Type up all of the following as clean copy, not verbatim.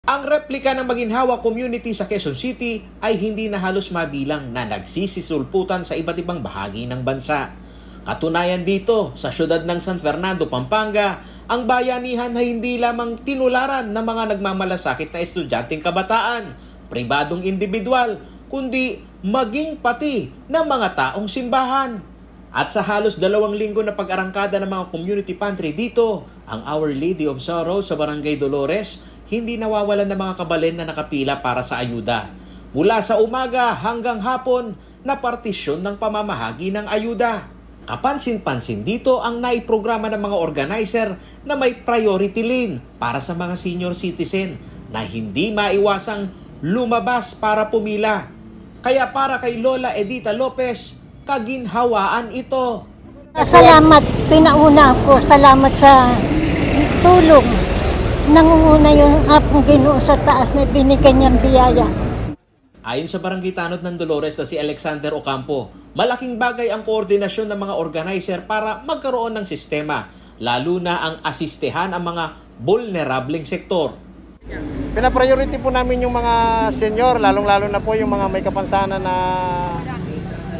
Ang replika ng Maginhawa community sa Quezon City ay hindi na halos mabilang na nagsisisulputan sa iba't ibang bahagi ng bansa. Katunayan dito, sa syudad ng San Fernando, Pampanga, ang bayanihan ay hindi lamang tinularan ng mga nagmamalasakit na estudyanteng kabataan, pribadong individual, kundi maging pati ng mga taong simbahan. At sa halos 2 linggo na pag-arangkada ng mga community pantry dito, ang Our Lady of Sorrow sa Barangay Dolores, hindi nawawalan ng mga kabalen na nakapila para sa ayuda. Mula sa umaga hanggang hapon, na partisyon ng pamamahagi ng ayuda. Kapansin-pansin dito ang naiprograma ng mga organizer na may priority lane para sa mga senior citizen na hindi maiwasang lumabas para pumila. Kaya para kay Lola Edita Lopez, kaginhawaan ito. Salamat, pinauna ako. Salamat sa tulong. Nangunguna yung apong Ginoo sa taas na binigyan niyang biyaya. Ayon sa barangay tanod ng Dolores na si Alexander Ocampo, malaking bagay ang koordinasyon ng mga organizer para magkaroon ng sistema, lalo na ang asistehan ang mga vulnerableng sektor. Pina-priority po namin yung mga senior, lalong-lalo na po yung mga may kapansanan na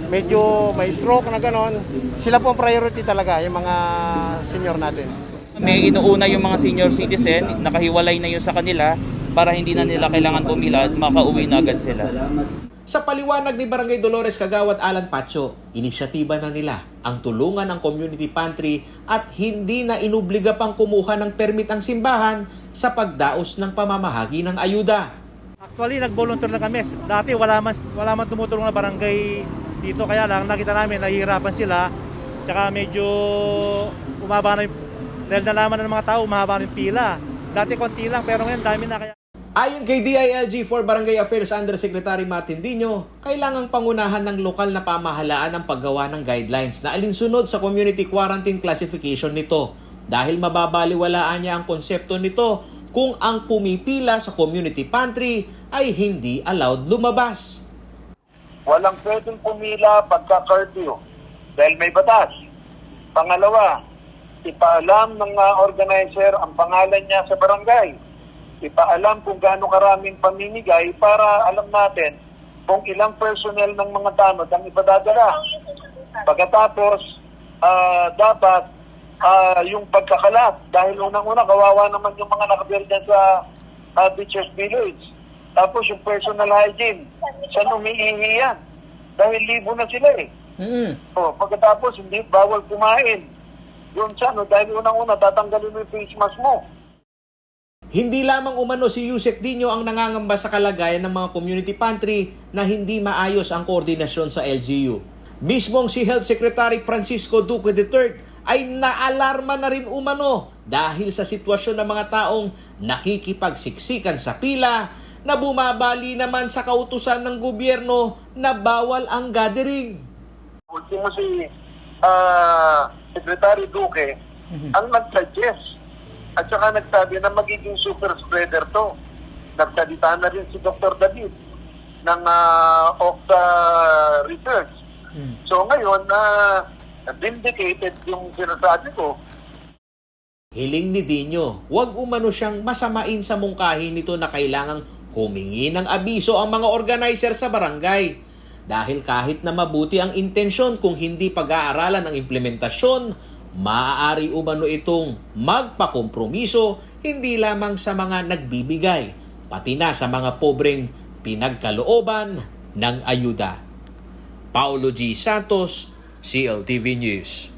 medyo may stroke na ganon. Sila po ang priority talaga, yung mga senior natin. May inuuna yung mga senior citizen, nakahiwalay na yun sa kanila para hindi na nila kailangan pumila at makauwi na agad sila. Sa paliwanag ni Barangay Dolores Kagawad Alan Pacho, inisyatiba na nila ang tulungan ng community pantry at hindi na inubliga pang kumuha ng permit ang simbahan sa pagdaos ng pamamahagi ng ayuda. Actually, nag-volunteer na kami. Dati wala man tumutulong na barangay dito, kaya lang nakita namin nahihirapan sila. Tsaka medyo umaba na yung, dahil nalaman ng mga tao, umaba na yung pila. Dati konti lang, pero ngayon dami na kaya. Ayon kay DILG for Barangay Affairs Undersecretary Martin Dino, kailangang pangunahan ng lokal na pamahalaan ang paggawa ng guidelines na alinsunod sa community quarantine classification nito dahil mababaliwalaan niya ang konsepto nito kung ang pumipila sa community pantry ay hindi allowed lumabas. Walang pwedeng pumila pagka-curfew dahil may batas. Pangalawa, ipaalam ng organizer ang pangalan niya sa barangay. Ipaalam kung gaano karaming pamimigay para alam natin kung ilang personnel ng mga tanod ang ipadadala. Pagkatapos, dapat yung pagkakalat dahil unang-una kawawa naman yung mga nakabirda sa Beaches Village. Tapos yung personal hygiene, saan umiihi yan? Dahil libo na sila eh. So, pagkatapos, hindi bawal kumain. Yun siya, dahil unang-una tatanggalin mo yung face mask mo. Hindi lamang umano si Yusek Dino ang nangangamba sa kalagayan ng mga community pantry na hindi maayos ang koordinasyon sa LGU. Mismong si Health Secretary Francisco Duque III ay naalarma na rin umano dahil sa sitwasyon ng mga taong nakikipagsiksikan sa pila na bumabali naman sa kautusan ng gobyerno na bawal ang gathering. Ultimo si Secretary Duque ang nag-suggest at saka nagsabi na magiging super spreader to. Nagsalita na rin si Dr. David ng Octa Research. So ngayon, vindicated yung sinasabi ko. Hiling ni Dino, huwag umano siyang masamain sa mungkahi nito na kailangang humingi ng abiso ang mga organizer sa barangay. Dahil kahit na mabuti ang intensyon kung hindi pag-aaralan ang implementasyon, maaari umano itong magpakompromiso hindi lamang sa mga nagbibigay, pati na sa mga pobreng pinagkalooban ng ayuda. Paulo G. Santos, CLTV News.